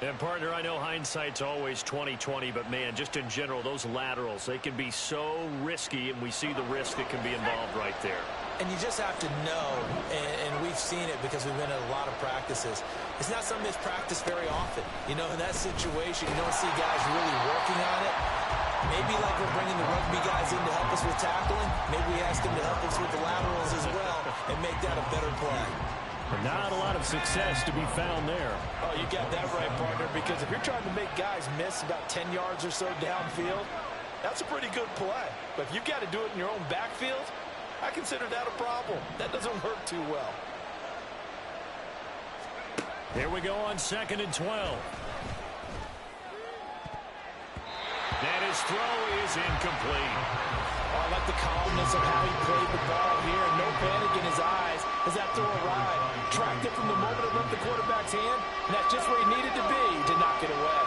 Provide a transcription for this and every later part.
And, partner, I know hindsight's always 20/20, but, man, just in general, those laterals, they can be so risky, and we see the risk that can be involved right there. And you just have to know, and we've seen it because we've been at a lot of practices. It's not something that's practiced very often. You know, in that situation, you don't see guys really working on it. Maybe like we're bringing the rugby guys in to help us with tackling, maybe we ask them to help us with the laterals as well and make that a better play. But not a lot of success to be found there. Oh, you got that right, partner, because if you're trying to make guys miss about 10 yards or so downfield, that's a pretty good play. But if you've got to do it in your own backfield, I consider that a problem. That doesn't work too well. Here we go on 2nd and 12. And his throw is incomplete. Oh, I like the calmness of how he played the ball here. No panic in his eyes as that throw arrived. Tracked it from the moment it left the quarterback's hand, and that's just where he needed to be to knock it away.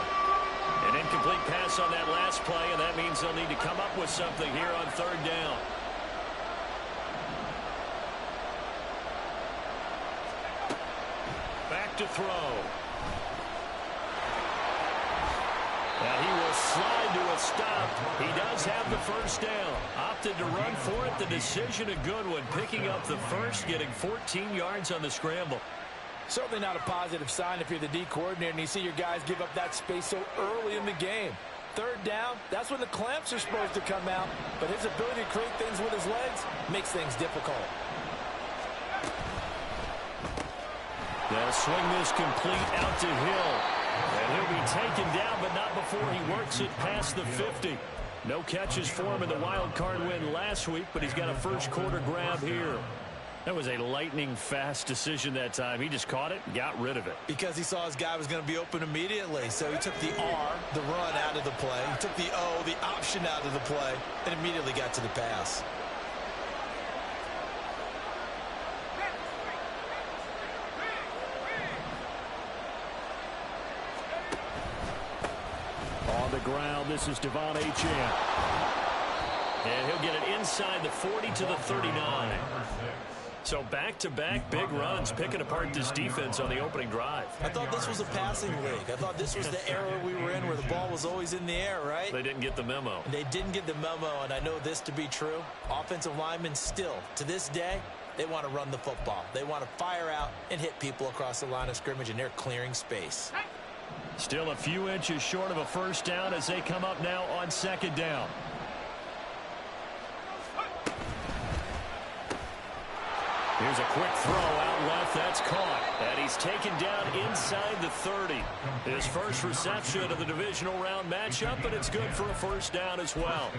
An incomplete pass on that last play, and that means they'll need to come up with something here on 3rd down. Back to throw. Now he will slide to a stop. He does have the 1st down. Opted to run for it. The decision a good one. Picking up the 1st, getting 14 yards on the scramble. Certainly not a positive sign if you're the D coordinator and you see your guys give up that space so early in the game. 3rd down, that's when the clamps are supposed to come out. But his ability to create things with his legs makes things difficult. They'll swing this complete out to Hill. And he'll be taken down, but not before he works it past the 50. No catches for him in the wild card win last week, but he's got a 1st quarter grab here. That was a lightning-fast decision that time. He just caught it and got rid of it. Because he saw his guy was going to be open immediately. So he took the R, the run, out of the play. He took the O, the option, out of the play, and immediately got to the pass. On the ground, this is Devon Achane. And he'll get it inside the 40 to the 39. So back-to-back big runs, picking apart this defense on the opening drive. I thought this was a passing league. I thought this was the era we were in where the ball was always in the air, right? They didn't get the memo. They didn't get the memo, and I know this to be true. Offensive linemen still, to this day, they want to run the football. They want to fire out and hit people across the line of scrimmage, and they're clearing space. Still a few inches short of a 1st down as they come up now on 2nd down. Here's a quick throw out left. That's caught. And he's taken down inside the 30. His 1st reception of the divisional round matchup, but it's good for a 1st down as well.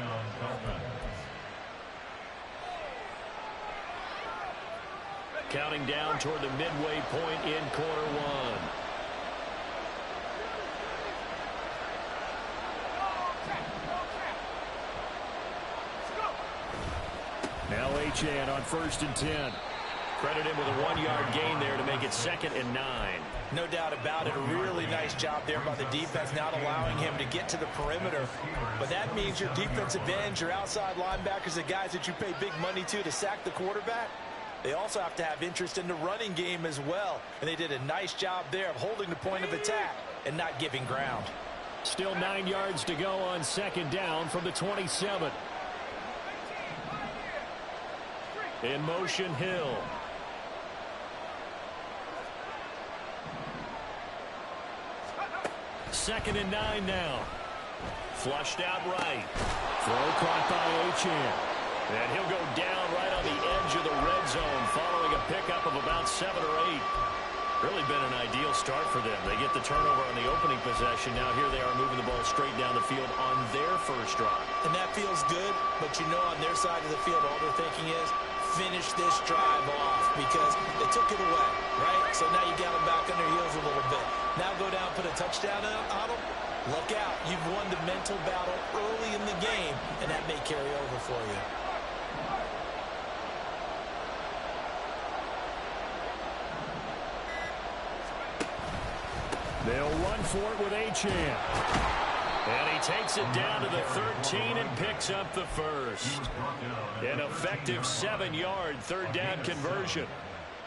Counting down toward the midway point in quarter 1. Now Achane on 1st and 10. Credit him with a 1-yard gain there to make it 2nd and 9. No doubt about it. A really nice job there by the defense, not allowing him to get to the perimeter. But that means your defensive ends, your outside linebackers, the guys that you pay big money to sack the quarterback, they also have to have interest in the running game as well. And they did a nice job there of holding the point of attack and not giving ground. Still 9 yards to go on 2nd down from the 27. In motion, Hill. Second and 9 now. Flushed out right. Throw caught by Achane. And he'll go down right on the edge of the red zone following a pickup of about 7 or 8. Really been an ideal start for them. They get the turnover on the opening possession. Now here they are moving the ball straight down the field on their 1st drive. And that feels good, but you know on their side of the field all they're thinking is finish this drive off because they took it away, right? So now you got them back on their heels a little bit. Now go down, put a touchdown on them. Look out. You've won the mental battle early in the game, and that may carry over for you. They'll run for it with Achane. And he takes it down to the 13 and picks up the 1st. An effective 7-yard 3rd down conversion.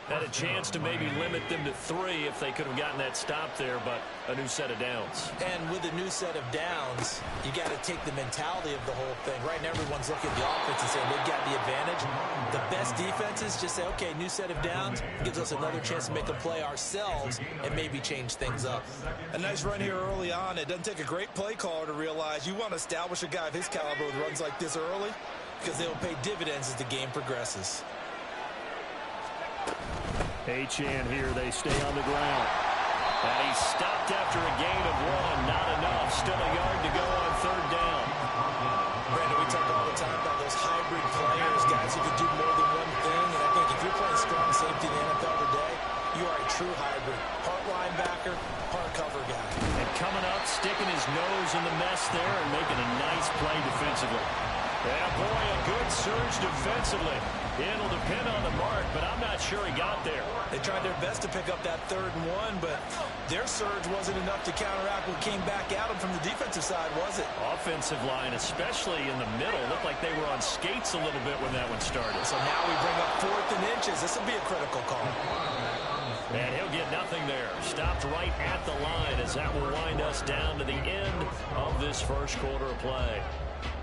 Had a chance to maybe limit them to 3 if they could have gotten that stop there, but a new set of downs. And with a new set of downs, you got to take the mentality of the whole thing. Right now, everyone's looking at the offense and saying they've got the advantage. The best defenses just say, okay, new set of downs gives us another chance to make a play ourselves and maybe change things up. A nice run here early on. It doesn't take a great play caller to realize you want to establish a guy of his caliber with runs like this early because they will pay dividends as the game progresses. Achane here, they stay on the ground. And he stopped after a gain of 1. Not enough. Still a yard to go on 3rd down. Brandon, we talk all the time about those hybrid players, guys who can do more than one thing. And I think if you're playing strong safety in the NFL today, you are a true hybrid. Part linebacker, part cover guy. And coming up, sticking his nose in the mess there and making a nice play defensively. Yeah, boy, a good surge defensively. It'll depend on the mark, but I'm not sure he got there. They tried their best to pick up that 3rd and 1, but their surge wasn't enough to counteract what came back at them from the defensive side, was it? Offensive line, especially in the middle, looked like they were on skates a little bit when that one started. So now we bring up 4th and inches. This will be a critical call. And he'll get nothing there. Stopped right at the line as that will wind us down to the end of this first quarter of play.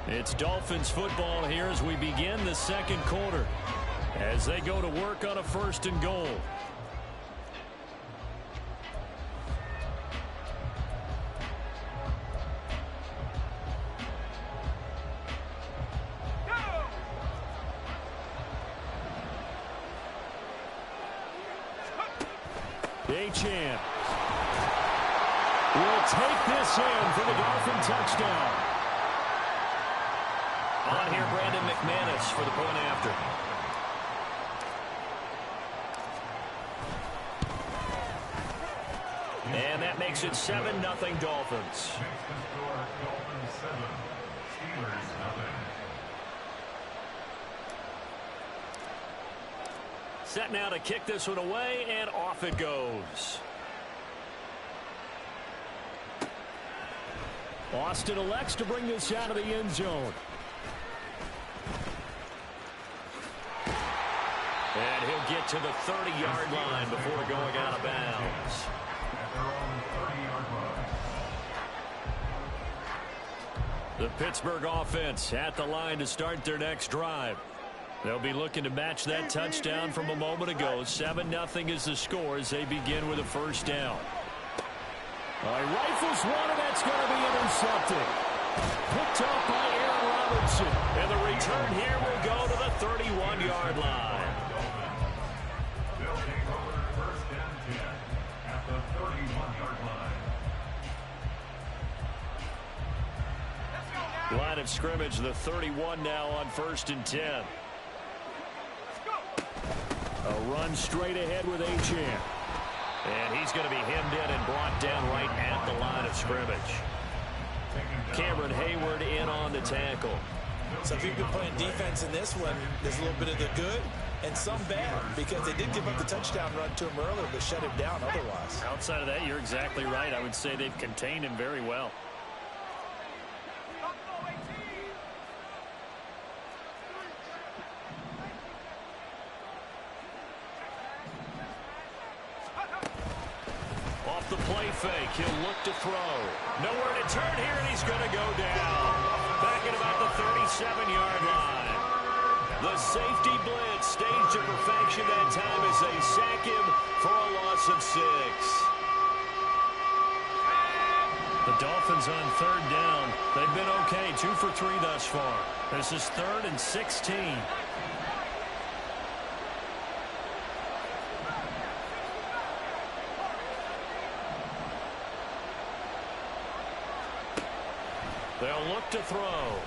It's Dolphins football here as we begin the second quarter, as they go to work on a 1st and goal. Achane will take this in for the Dolphin touchdown. On here, Brandon McManus for the point after. And that makes it 7-0 Dolphins. Set now to kick this one away, and off it goes. Austin elects to bring this out of the end zone. And he'll get to the 30-yard line before going out of bounds. The Pittsburgh offense at the line to start their next drive. They'll be looking to match that touchdown from a moment ago. 7-0 is the score as they begin with a 1st down. Rifles one, and that's going to be intercepted. Picked up by Aaron Robinson. And the return here will go to the 31-yard line. Line of scrimmage, the 31 now on 1st and 10. A run straight ahead with Achane. And he's going to be hemmed in and brought down right at the line of scrimmage. Cameron Hayward in on the tackle. So if you've been playing defense in this one, there's a little bit of the good and some bad, because they did give up the touchdown run to him earlier, but shut him down otherwise. Outside of that, you're exactly right. I would say they've contained him very well. The play fake. He'll look to throw. Nowhere to turn here, and he's going to go down. Back at about the 37-yard line. The safety blitz staged to perfection that time as they sack him for a loss of 6. The Dolphins on 3rd down. They've been okay. 2 for 3 thus far. This is 3rd and 16. They'll look to throw.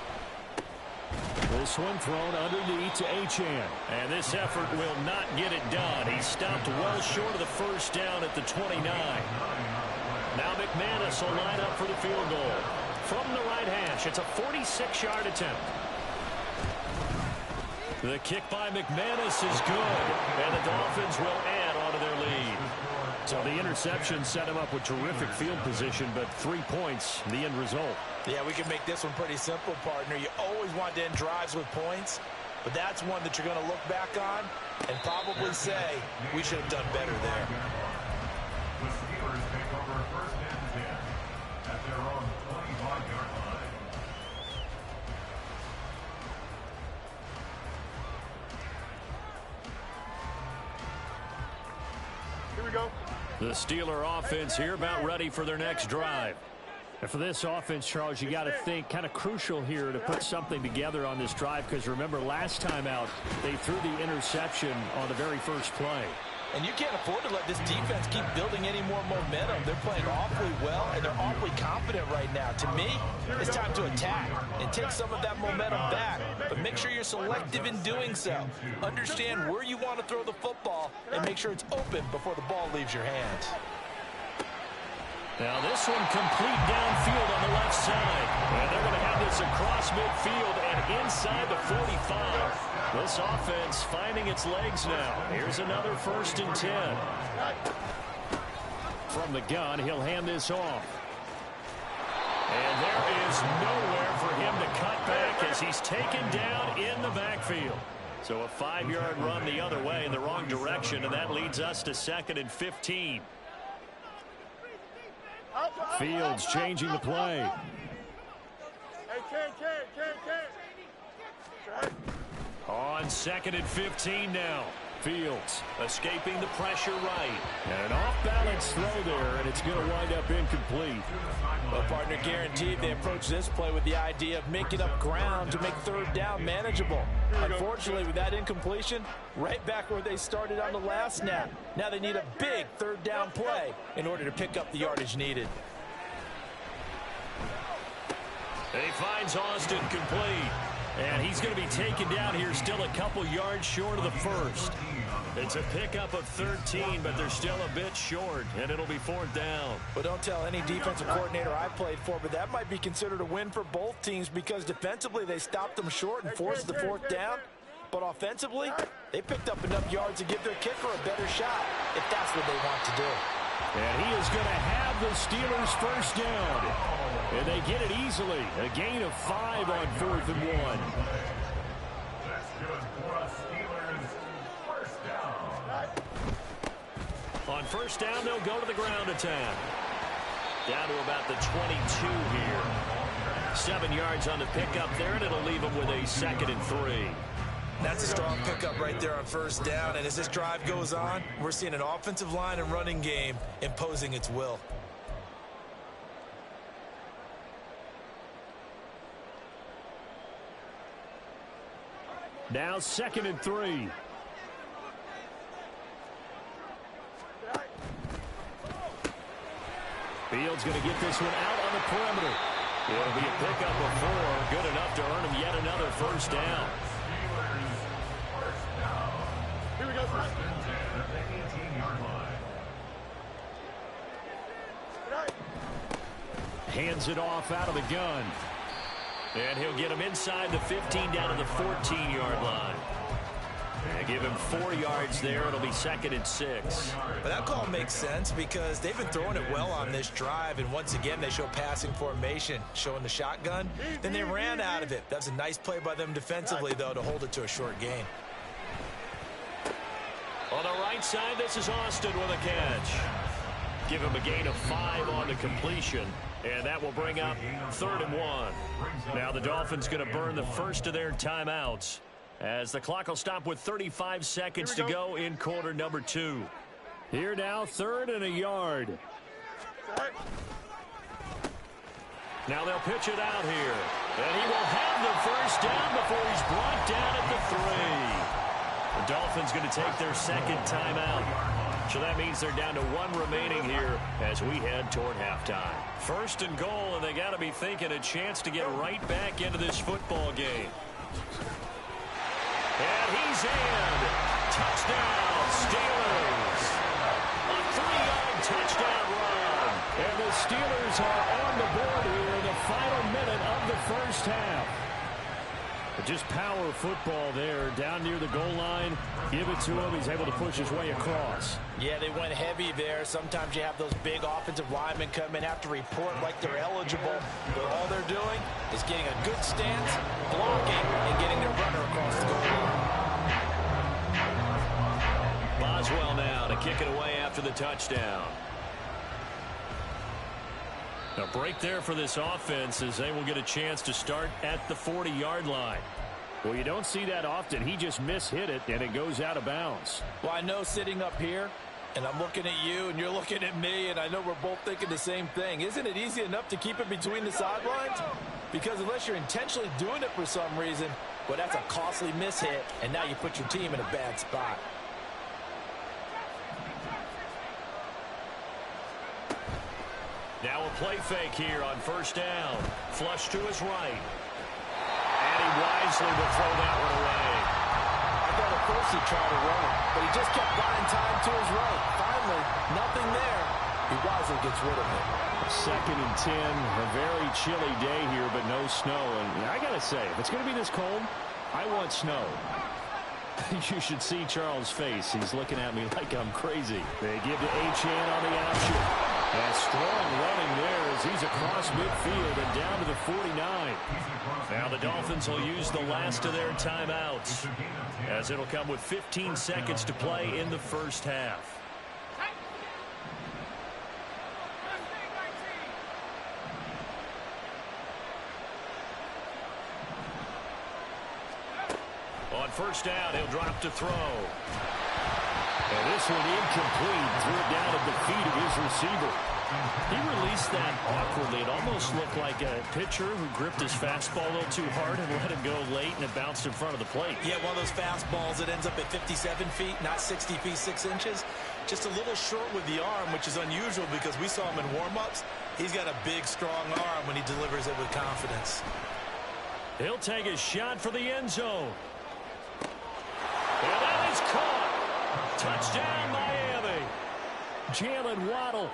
This one thrown underneath to Achane. And this effort will not get it done. He stopped well short of the 1st down at the 29. Now McManus will line up for the field goal. From the right hash, it's a 46-yard attempt. The kick by McManus is good. And the Dolphins will add on to their lead. So the interception set him up with terrific field position, but 3 points, the end result. Yeah, we can make this one pretty simple, partner. You always want to end drives with points. But that's one that you're going to look back on and probably say, we should have done better there. The Steelers take over first and 10 at their own 25-yard line. Here we go. The Steeler offense here about ready for their next drive. And for this offense, Charles, you got to think kind of crucial here to put something together on this drive, because remember last time out they threw the interception on the very first play. And you can't afford to let this defense keep building any more momentum. They're playing awfully well, and they're awfully confident right now. To me, it's time to attack and take some of that momentum back. But make sure you're selective in doing so. Understand where you want to throw the football and make sure it's open before the ball leaves your hands. Now this one complete downfield on the left side. And they're going to have this across midfield and inside the 45. This offense finding its legs now. Here's another 1st and 10. From the gun, he'll hand this off. And there is nowhere for him to cut back as he's taken down in the backfield. So a 5-yard run the other way in the wrong direction, and that leads us to 2nd and 15. Fields changing the play. On 2nd and 15 now. Fields Escaping the pressure right. and an off-balance throw there, and it's going to wind up incomplete. Well, partner, guaranteed they approach this play with the idea of making up ground to make 3rd down manageable. Unfortunately, with that incompletion, right back where they started on the last snap. Now they need a big 3rd down play in order to pick up the yardage needed. He finds Austin complete. And he's going to be taken down here still a couple yards short of the 1st. It's a pickup of 13, but they're still a bit short, and it'll be 4th down. But don't tell any defensive coordinator I played for, but that might be considered a win for both teams because defensively they stopped them short and forced the 4th down. But offensively, they picked up enough yards to give their kicker a better shot if that's what they want to do. And he is going to have the Steelers' 1st down. And they get it easily. A gain of 5 on 4th and 1. That's good for us, Steelers. First down. On 1st down, they'll go to the ground attack. Down to about the 22 here. 7 yards on the pickup there, and it'll leave them with a 2nd and 3. That's a strong pickup right there on 1st down. And as this drive goes on, we're seeing an offensive line and running game imposing its will. Now 2nd and 3. Fields going to get this one out on the perimeter. It'll be a pickup of 4, good enough to earn him yet another 1st down. Here we go. Hands it off out of the gun. And he'll get him inside the 15 down to the 14-yard line. And give him 4 yards there. It'll be 2nd and 6. But that call makes sense because they've been throwing it well on this drive, and once again they show passing formation, showing the shotgun. Then they ran out of it. That's a nice play by them defensively, though, to hold it to a short gain. On the right side, this is Austin with a catch. Give him a gain of 5 on the completion. And that will bring up 3rd and 1. Now the Dolphins going to burn the first of their timeouts as the clock will stop with 35 seconds to go in quarter number 2. Here now, 3rd and a yard. Now they'll pitch it out here. And he will have the 1st down before he's brought down at the 3. The Dolphins going to take their 2nd timeout. So that means they're down to 1 remaining here as we head toward halftime. 1st and goal, and they got to be thinking a chance to get right back into this football game. And he's in. Touchdown, Steelers. A 3-yard touchdown run. And the Steelers are on the board here in the final minute of the 1st half. Just power football there, down near the goal line. Give it to him. He's able to push his way across. Yeah, they went heavy there. Sometimes you have those big offensive linemen come in, have to report like they're eligible. But all they're doing is getting a good stance, blocking, and getting their runner across the goal line. Boswell now to kick it away after the touchdown. A break there for this offense as they will get a chance to start at the 40-yard line. Well, you don't see that often. He just mishit it, and it goes out of bounds. Well, I know sitting up here, and I'm looking at you, and you're looking at me, and I know we're both thinking the same thing. Isn't it easy enough to keep it between the sidelines? Because unless you're intentionally doing it for some reason, well, that's a costly mishit, and now you put your team in a bad spot. Now a play fake here on first down. Flush to his right. And he wisely will throw that one away. I thought at first he tried to run it, but he just kept buying time to his right. Finally, nothing there. He wisely gets rid of it. 2nd and 10. A very chilly day here, but no snow. And I got to say, if it's going to be this cold, I want snow. You should see Charles' face. He's looking at me like I'm crazy. They give to Achane on the option. And strong running there as he's across midfield and down to the 49. Now the Dolphins will use the last of their timeouts, as it'll come with 15 seconds to play in the first half. On first down, he'll drop to throw. And this one incomplete. Threw it down at the feet of his receiver. He released that awkwardly. It almost looked like a pitcher who gripped his fastball a little too hard and let him go late, and it bounced in front of the plate. Yeah, one of those fastballs that ends up at 57 feet, not 60 feet, 6 inches. Just a little short with the arm, which is unusual because we saw him in warm-ups. He's got a big, strong arm when he delivers it with confidence. He'll take a shot for the end zone. And that is caught. Touchdown, Miami. Jalen Waddle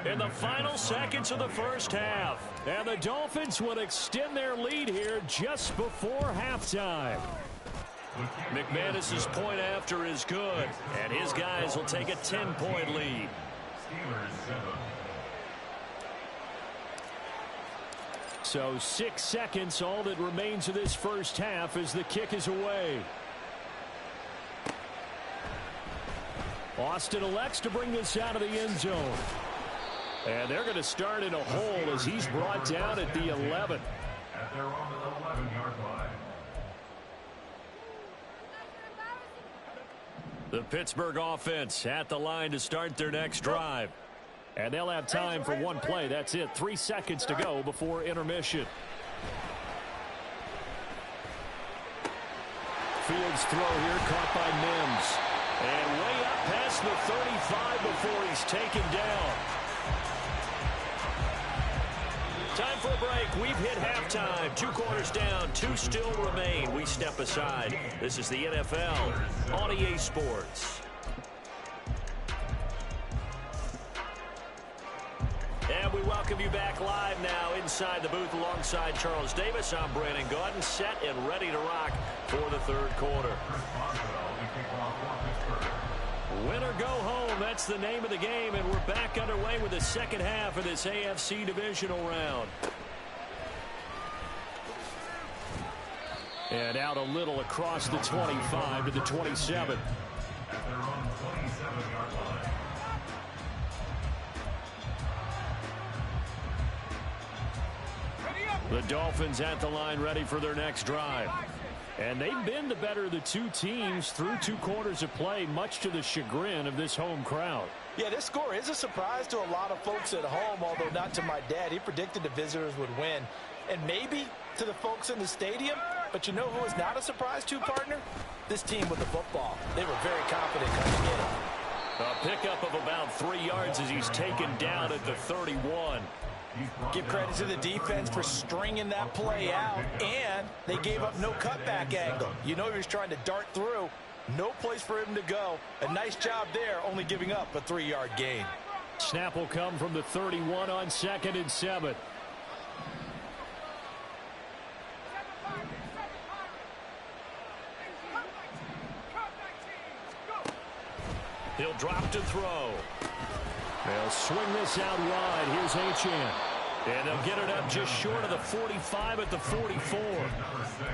in the final seconds of the first half. And the Dolphins would extend their lead here just before halftime. McManus's point after is good, and his guys will take a 10-point lead. So 6 seconds, all that remains of this first half as the kick is away. Austin elects to bring this out of the end zone. And they're going to start in a hole as he's brought down at the 11. At their own 11-yard line. The Pittsburgh offense at the line to start their next drive. And they'll have time for one play. That's it. 3 seconds to go before intermission. Fields throw here caught by Mims. And way up past the 35 before he's taken down. Time for a break. We've hit halftime. 2 quarters down. 2 still remain. We step aside. This is the NFL on EA Sports. And we welcome you back live now inside the booth alongside Charles Davis. I'm Brandon Gaudin, set and ready to rock for the third quarter. Win or go home, that's the name of the game, and we're back underway with the second half of this AFC divisional round. And out a little across the 25 to the 27. At their own 27-yard line. The Dolphins at the line ready for their next drive. And they've been the better of the two teams through 2 quarters of play, much to the chagrin of this home crowd. Yeah, this score is a surprise to a lot of folks at home, although not to my dad. He predicted the visitors would win. And maybe to the folks in the stadium, but you know who is not a surprise to, partner? This team with the football. They were very confident coming in. A pickup of about 3 yards as he's taken down at the 31. Give credit to the defense for stringing that play out, and they gave up no cutback angle. You know he was trying to dart through. No place for him to go. A nice job there, only giving up a 3-yard gain. Snap will come from the 31 on 2nd and 7. He'll drop to throw. They'll swing this out wide. Here's Achane. And they'll get it up just short of the 45 at the 44.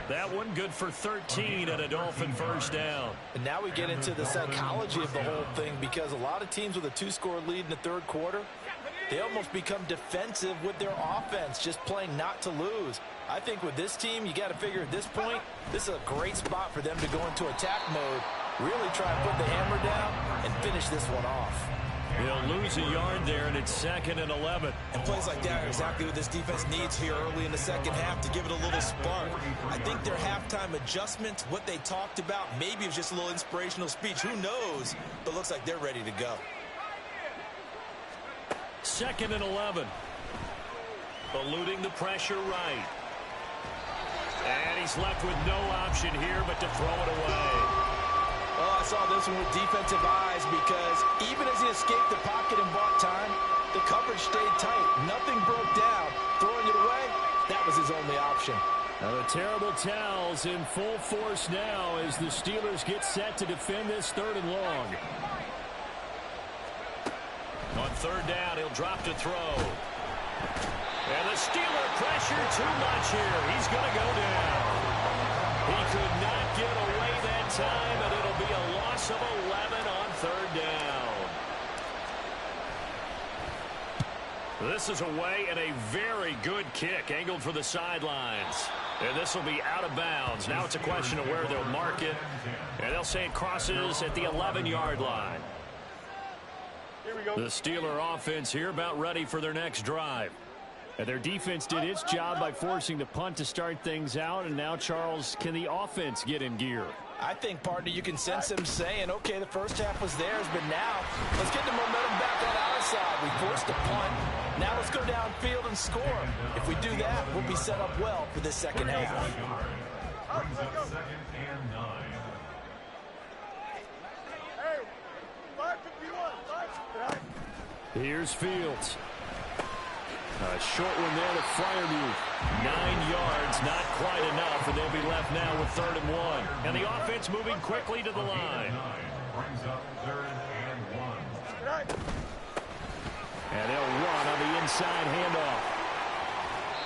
That one good for 13 and a Dolphin first down. And now we get into the psychology of the whole thing, because a lot of teams with a 2-score lead in the third quarter, they almost become defensive with their offense, just playing not to lose. I think with this team, you got to figure at this point, this is a great spot for them to go into attack mode, really try and put the hammer down and finish this one off. He'll lose a yard there, and it's 2nd and 11. And plays like that are exactly what this defense needs here early in the second half to give it a little spark. I think their halftime adjustments, what they talked about, maybe it was just a little inspirational speech. Who knows? But looks like they're ready to go. 2nd and 11. Eluding the pressure right. And he's left with no option here but to throw it away. Oh, I saw this one with defensive eyes, because even as he escaped the pocket and bought time, the coverage stayed tight. Nothing broke down. Throwing it away, that was his only option. Now the terrible towels in full force now as the Steelers get set to defend this 3rd and long. On 3rd down, he'll drop to throw. And the Steeler pressure too much here. He's going to go down. He could not get away that time, and it'll be a loss of 11 on 3rd down. This is away, and a very good kick angled for the sidelines. And this will be out of bounds. Now it's a question of where they'll mark it. And they'll say it crosses at the 11-yard line. The Steeler offense here about ready for their next drive. And their defense did its job by forcing the punt to start things out. And now, Charles, can the offense get in gear? I think, partner, you can sense him saying, okay, the first half was theirs, but now let's get the momentum back on our side. We forced a punt. Now let's go downfield and score. If we do that, we'll be set up well for this second half. Brings up 2nd and 9. Here's Fields. A short one there to Freiermuth. 9 yards, not quite enough, and they'll be left now with 3rd and 1. And the offense moving quickly to the line. Brings up 3rd and 1. And they'll run on the inside handoff.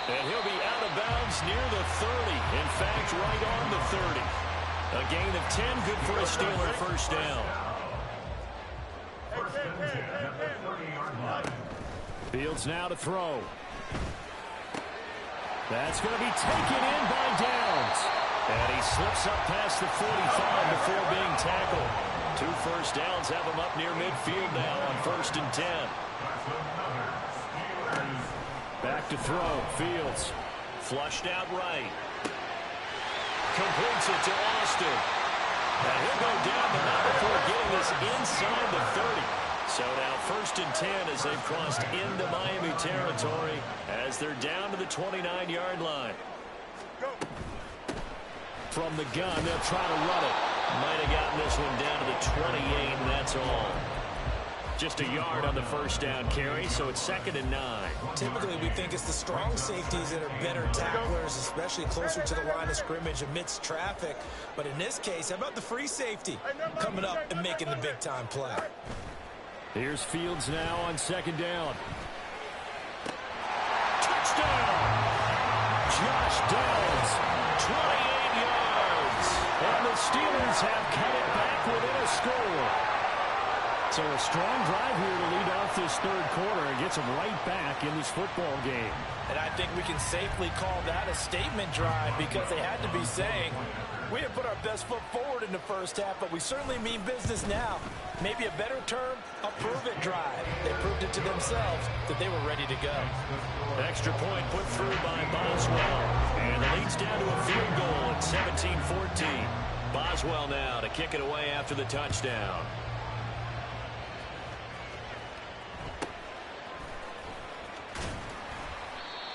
And he'll be out of bounds near the 30. In fact, right on the 30. A gain of 10, good for a Steeler first down. First and 10 at the 30-yard line. Fields now to throw. That's going to be taken in by Downs. And he slips up past the 45 before being tackled. 2 first downs have him up near midfield now on 1st and 10. Back to throw. Fields flushed out right. Completes it to Austin. And he'll go down, but not before getting this inside the 30. So now 1st and 10 as they've crossed into Miami territory as they're down to the 29-yard line. From the gun, they'll try to run it. Might have gotten this one down to the 28, and that's all. Just a yard on the first down carry, so it's 2nd and 9. Typically, we think it's the strong safeties that are better tacklers, especially closer to the line of scrimmage amidst traffic. But in this case, how about the free safety coming up and making the big-time play? Here's Fields now on 2nd down. Touchdown! Josh Downs, 28 yards. And the Steelers have cut it back within a score. So a strong drive here to lead off this 3rd quarter and gets them right back in this football game. And I think we can safely call that a statement drive, because they had to be saying, we have put our best foot forward in the first half, but we certainly mean business now. Maybe a better term, a prove-it drive. They proved it to themselves that they were ready to go. Extra point put through by Boswell. And the lead's down to a field goal at 17-14. Boswell now to kick it away after the touchdown.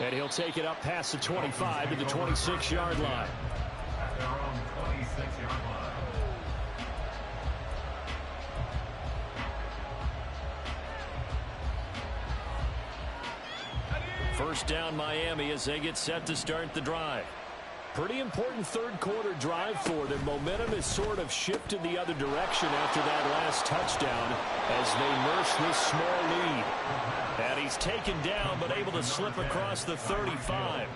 And he'll take it up past the 25 to the 26-yard line. At their own 26-yard line. First First down Miami as they get set to start the drive. Pretty important third-quarter drive for them. Momentum has sort of shifted the other direction after that last touchdown as they nurse this small lead. And he's taken down but able to slip across the 35.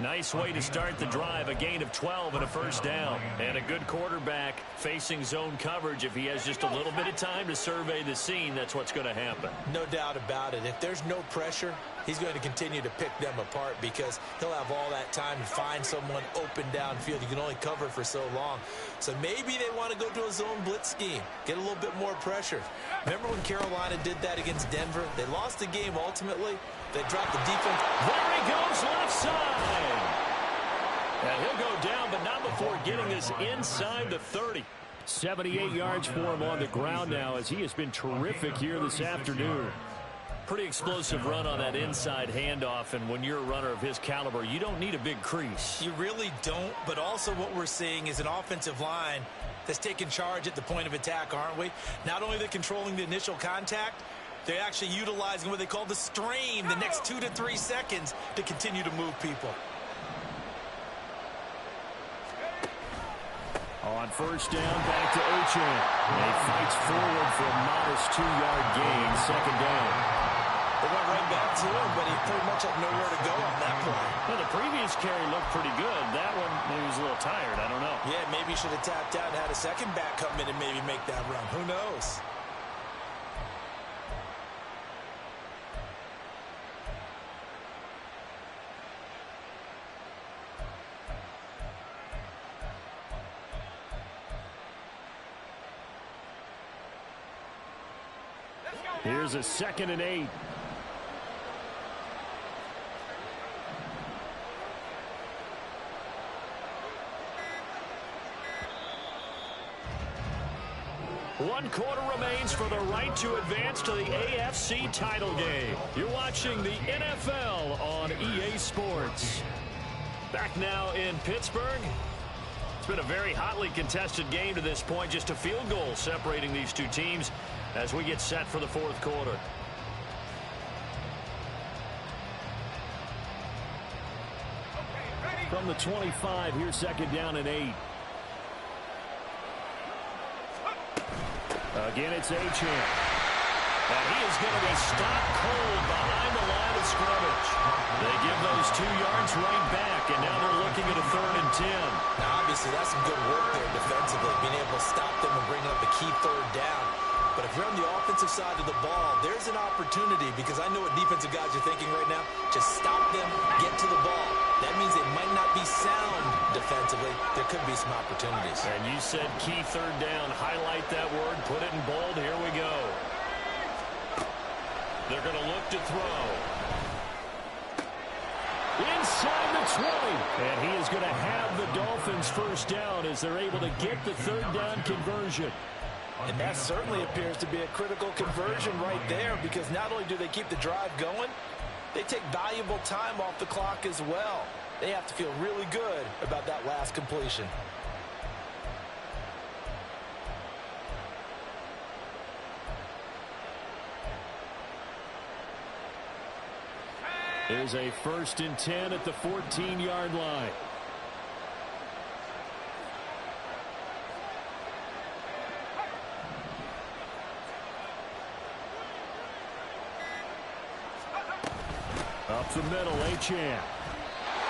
Nice way to start the drive, a gain of 12 and a first down. And a good quarterback facing zone coverage. If he has just a little bit of time to survey the scene, that's what's going to happen. No doubt about it. If there's no pressure, he's going to continue to pick them apart because he'll have all that time to find someone open downfield. You can only cover for so long. So maybe they want to go to a zone blitz scheme, get a little bit more pressure. Remember when Carolina did that against Denver? They lost the game ultimately. They dropped the defense. There he goes, left side. And he'll go down, but not before getting this inside the 30. 78 yards for him on the ground now as he has been terrific here this afternoon. Pretty explosive run on that inside handoff, and when you're a runner of his caliber, you don't need a big crease. You really don't, but also what we're seeing is an offensive line that's taking charge at the point of attack, aren't we? Not only are they controlling the initial contact, they're actually utilizing what they call the strain, the next 2 to 3 seconds, to continue to move people. On first down, back to Achane. And he fights forward for a modest 2-yard gain, second down. They went right back to him, but he pretty much had nowhere to go on that play. Well, the previous carry looked pretty good. That one, maybe he was a little tired. I don't know. Yeah, maybe he should have tapped out and had a second back come in and maybe make that run. Who knows? Here's a 2nd and 8. One quarter remains for the right to advance to the AFC title game. You're watching the NFL on EA Sports. Back now in Pittsburgh. It's been a very hotly contested game to this point. Just a field goal separating these two teams as we get set for the fourth quarter. From the 25, here's 2nd down and 8. Again, it's Achane. And he is going to be stopped cold behind the line of scrimmage. They give those 2 yards right back, and now they're looking at a 3rd and 10. Now, obviously, that's some good work there defensively, being able to stop them and bring up a key 3rd down. But if you're on the offensive side of the ball, there's an opportunity because I know what defensive guys are thinking right now. Just stop them, get to the ball. That means they might not be sound defensively. There could be some opportunities. And you said key 3rd down. Highlight that word. Put it in bold. Here we go. They're going to look to throw. Inside the 20. And he is going to have the Dolphins first down as they're able to get the 3rd down conversion. And that certainly appears to be a critical conversion right there because not only do they keep the drive going, they take valuable time off the clock as well. They have to feel really good about that last completion. There's a 1st and 10 at the 14-yard line. Up the middle, Achane.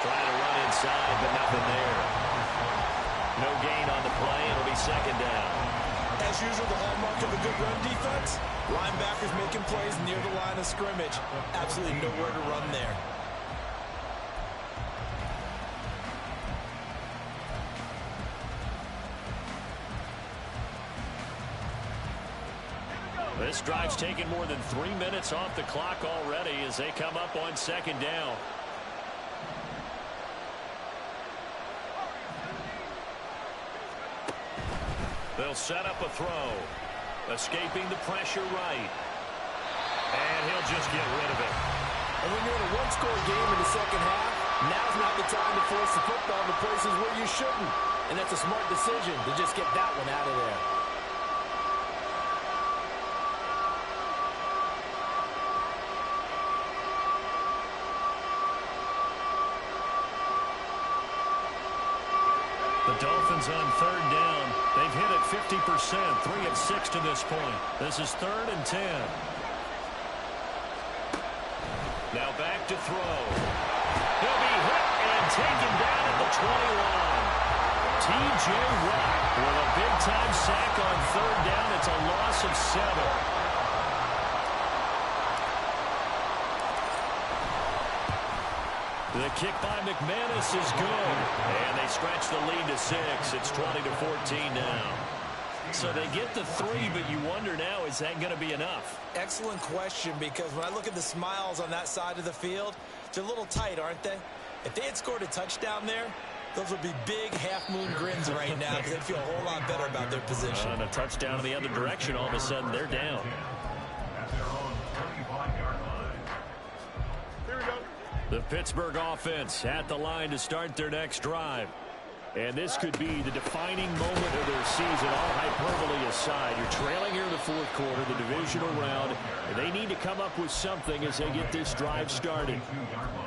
Trying to run inside, but nothing there. No gain on the play. It'll be 2nd down. As usual, the hallmark of a good run defense, linebackers making plays near the line of scrimmage. Absolutely nowhere to run there. This drive's taken more than 3 minutes off the clock already as they come up on 2nd down. They'll set up a throw. Escaping the pressure right. And he'll just get rid of it. And when you're in a one-score game in the second half, now's not the time to force the football to places where you shouldn't. And that's a smart decision to just get that one out of there. Dolphins on third down. They've hit it 50%, 3 of 6 to this point. This is 3rd and 10. Now back to throw. He'll be hit and taken down at the 21. T.J. Watt with a big-time sack on third down. It's a loss of 7. The kick by McManus is good. And they stretch the lead to 6. It's 20-14 now. So they get the 3, but you wonder now, is that going to be enough? Excellent question, because when I look at the smiles on that side of the field, they're a little tight, aren't they? If they had scored a touchdown there, those would be big half-moon grins right now, because they feel a whole lot better about their position. And a touchdown in the other direction, all of a sudden they're down. At their own 35-yard line. Here we go. The Pittsburgh offense at the line to start their next drive. And this could be the defining moment of their season, all hyperbole aside. You're trailing here in the fourth quarter, the divisional round, and they need to come up with something as they get this drive started.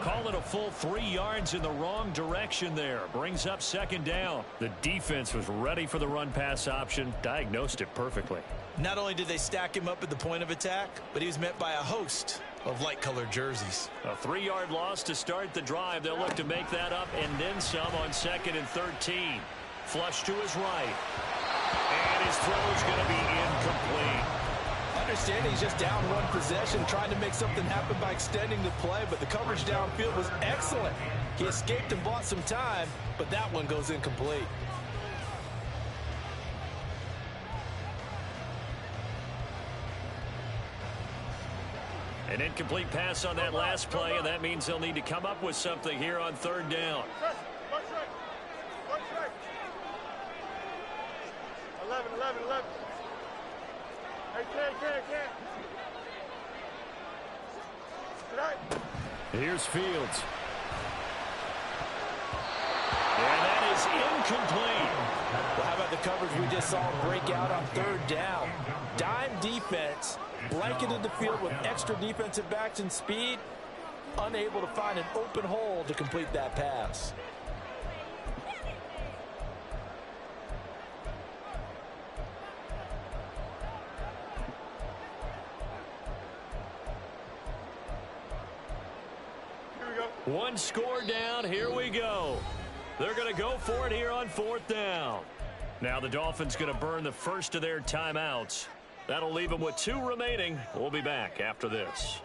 Call it a full 3 yards in the wrong direction there. Brings up 2nd down. The defense was ready for the run-pass option, diagnosed it perfectly. Not only did they stack him up at the point of attack, but he was met by a host of light-colored jerseys. A 3-yard loss to start the drive. They'll look to make that up and then some on 2nd and 13. Flush to his right. And his throw's going to be incomplete. Understand he's just down 1 possession, trying to make something happen by extending the play, but the coverage downfield was excellent. He escaped and bought some time, but that one goes incomplete. An incomplete pass on that last play, and that means they'll need to come up with something here on 3rd down. 11. Here's Fields. And that is incomplete. Well, how about the coverage we just saw break out on 3rd down? Dime defense, blanketed the field with extra defensive backs and speed, unable to find an open hole to complete that pass. One score down. Here we go. They're going to go for it here on 4th down. Now the Dolphins going to burn the first of their timeouts. That'll leave them with 2 remaining. We'll be back after this.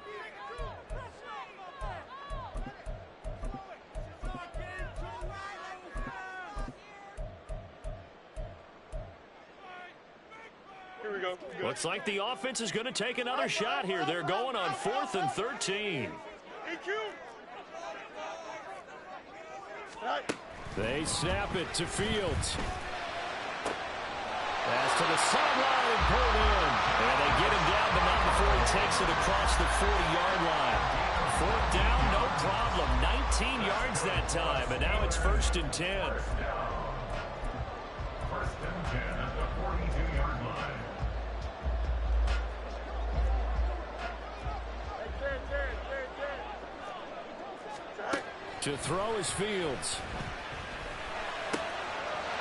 Here we go. Looks like the offense is going to take another shot here. They're going on 4th and 13. They snap it to Fields. Pass to the sideline and pulled in. And they get him down, but not before he takes it across the 40-yard line. 4th down, no problem. 19 yards that time, and now it's 1st and 10. 1st and 10 at the 42-yard line. To throw is Fields.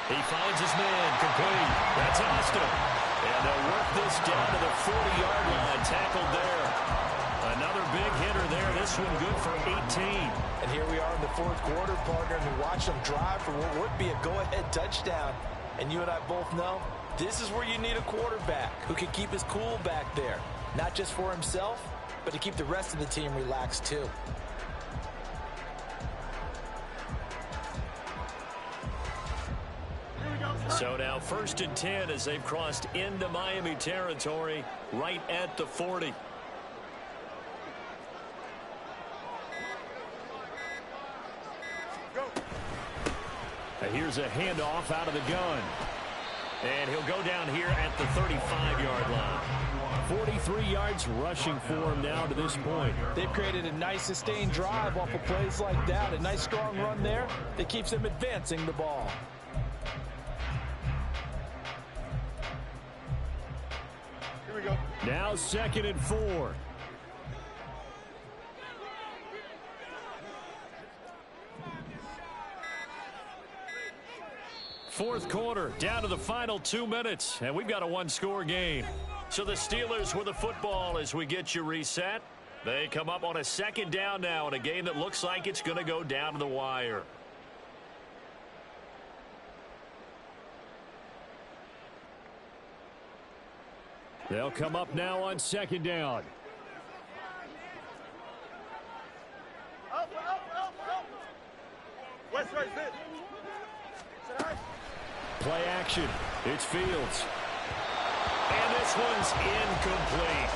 He finds his man, complete. That's Austin. And they'll work this down to the 40-yard line, tackled there. Another big hitter there. This one good for 18. And here we are in the 4th quarter, partner, and we watch them drive for what would be a go-ahead touchdown. And you and I both know this is where you need a quarterback who can keep his cool back there. Not just for himself, but to keep the rest of the team relaxed too. So now 1st and 10 as they've crossed into Miami territory right at the 40. Here's a handoff out of the gun. And he'll go down here at the 35-yard line. 43 yards rushing for him now to this point. They've created a nice sustained drive off of plays like that. A nice strong run there that keeps them advancing the ball. Here we go. Now 2nd and 4. Fourth quarter, down to the final 2 minutes, and we've got a one-score game. So the Steelers with the football as we get you reset. They come up on a second down now in a game that looks like it's going to go down to the wire. They'll come up now on second down. Play action. It's Fields. And this one's incomplete.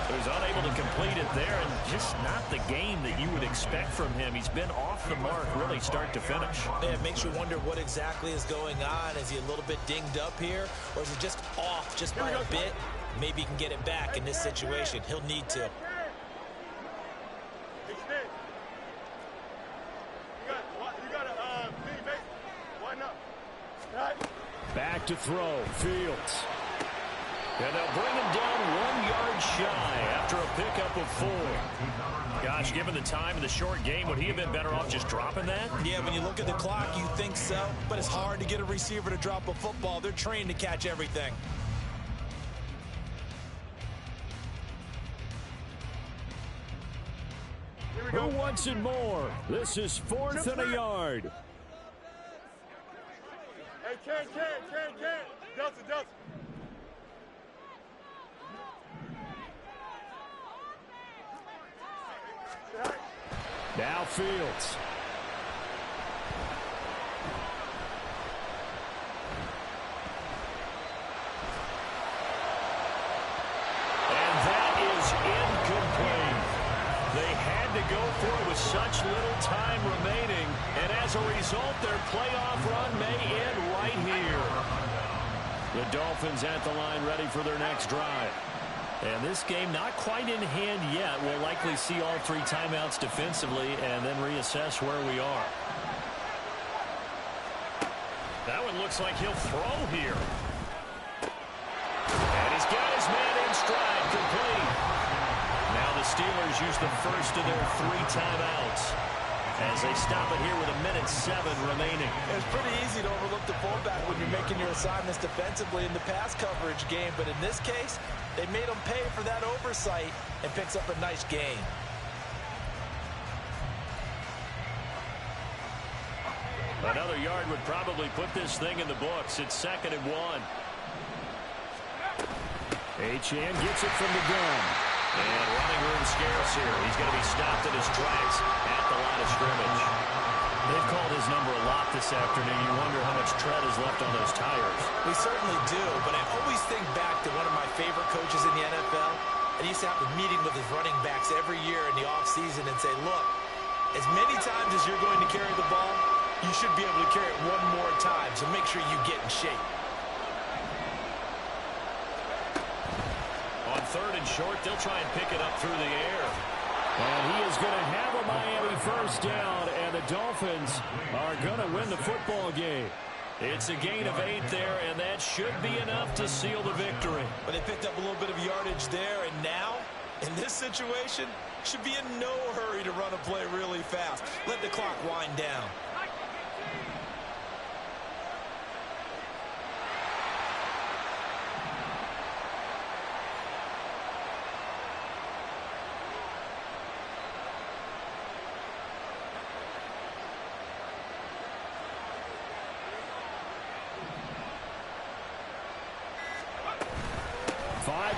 He was unable to complete it there, and just not the game that you would expect from him. He's been off the mark really start to finish. Yeah, it makes you wonder what exactly is going on. Is he a little bit dinged up here, or is he just off just by a bit? Maybe he can get it back in this situation. He'll need to. Back to throw. Fields. And they'll bring him down 1 yard shy after a pickup of 4. Gosh, given the time of the short game, would he have been better off just dropping that? Yeah, when you look at the clock, you think so. But it's hard to get a receiver to drop a football. They're trained to catch everything. Who wants it more? This is 4th and a yard. Hey, Ken. Delta. Now Fields. And that is incomplete. They had to go for it with such little time remaining, and as a result, their playoff run may end right here. The Dolphins at the line ready for their next drive. And this game not quite in hand yet. We'll likely see all 3 timeouts defensively and then reassess where we are. That one looks like he'll throw here. And he's got his man in stride, complete. Now the Steelers use the first of their 3 timeouts as they stop it here with 1:07 remaining. It's pretty easy to overlook the fullback when you're making your assignments defensively in the pass coverage game, but in this case, they made him pay for that oversight and picks up a nice gain. Another yard would probably put this thing in the books. It's 2nd and 1. Achane gets it from the gun. And running room scarce here. He's going to be stopped in his tracks at the line of scrimmage. They've called his number a lot this afternoon. You wonder how much tread is left on those tires. We certainly do, but I always think back to one of my favorite coaches in the NFL. And he used to have a meeting with his running backs every year in the offseason and say, look, as many times as you're going to carry the ball, you should be able to carry it one more time, so make sure you get in shape. On 3rd and short, they'll try and pick it up through the air. And he is going to have a Miami first down, and the Dolphins are going to win the football game. It's a gain of 8 there, and that should be enough to seal the victory. But they picked up a little bit of yardage there, and now, in this situation, should be in no hurry to run a play really fast. Let the clock wind down.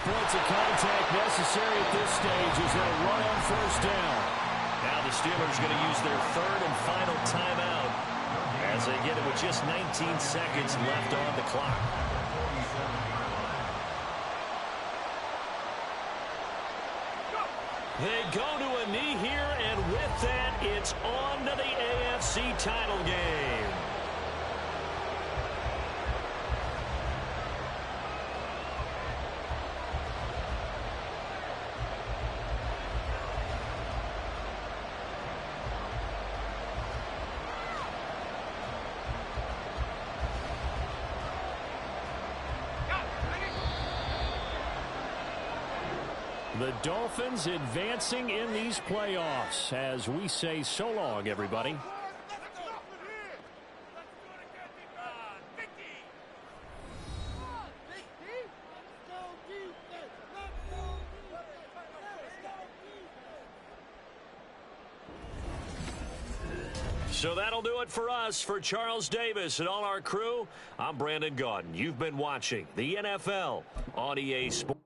Points of contact necessary at this stage as they run on first down. Now the Steelers going to use their 3rd and final timeout as they get it with just 19 seconds left on the clock. They go to a knee here, and with that, it's on to the AFC title game. The Dolphins advancing in these playoffs as we say so long, everybody. So that'll do it for us. For Charles Davis and all our crew, I'm Brandon Gaudin. You've been watching the NFL on EA Sports.